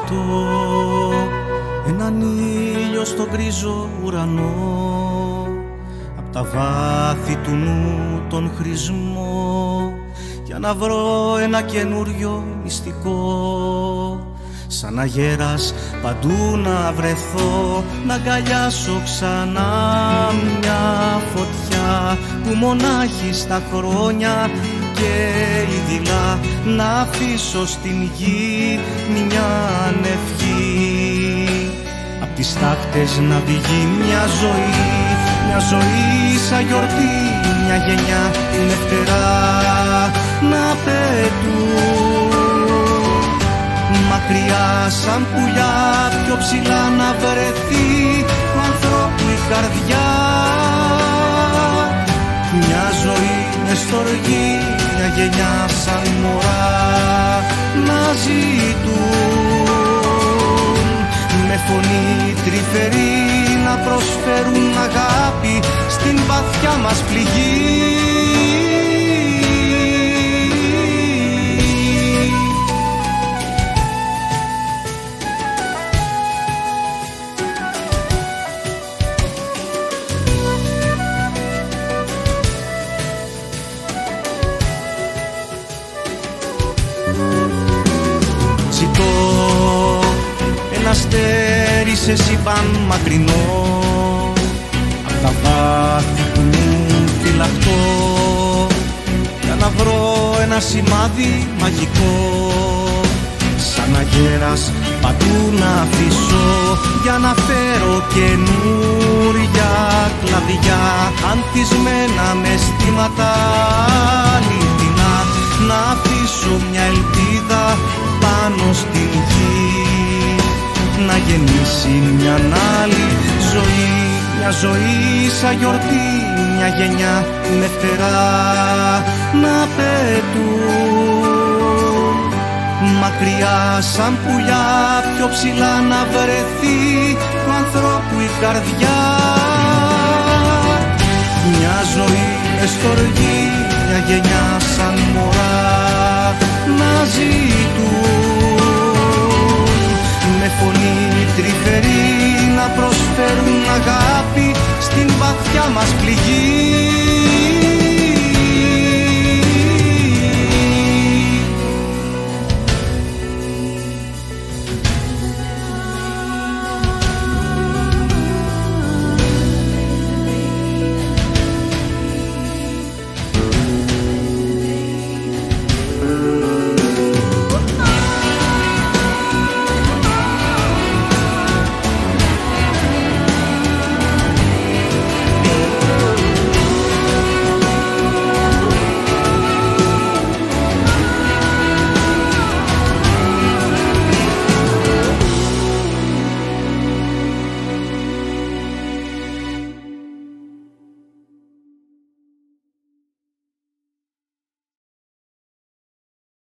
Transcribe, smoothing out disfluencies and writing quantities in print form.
κοιτώ έναν ήλιο στον γκρίζο ουρανό, απ' τα βάθη του νου τον χρησμό, για να βρω ένα καινούριο μυστικό. Σαν αγέρας παντού να βρεθώ, να αγκαλιάσω ξανά μια φωτιά που μονάχη στα χρόνια και ειδηλά να αφήσω στην γη μια ευχή. Απ' τις τάχτες να βγει μια ζωή σαν γιορτή, μια γενιά είναι φτερά να πετούν. Μακριά σαν πουλιά πιο ψηλά να βρεθεί του ανθρώπου η καρδιά. Μια ζωή με στοργή, μια γενιά σαν μωρά να ζητούν, με φωνή τρυφερή να προσφέρουν αγάπη στην βαθιά μας πληγή. Ένα αστέρι σε σύμπαν μακρινό, απ' τα βάθη του νου φυλαχτώ, για να βρω ένα σημάδι μαγικό. Σαν αγέρας παντού να αφήσω, για να φέρω καινούρια κλαδιά, ανθισμένα με αισθήματα αληθινά, να αφήσω μια ελπίδα πάνω στην γη, να γεννήσει μια άλλη ζωή, μια ζωή σαν γιορτή, μια γενιά με φτερά να πετούν. Μακριά σαν πουλιά πιο ψηλά να βρεθεί του ανθρώπου η καρδιά. Μια ζωή με στοργή, μια γενιά σαν μωρά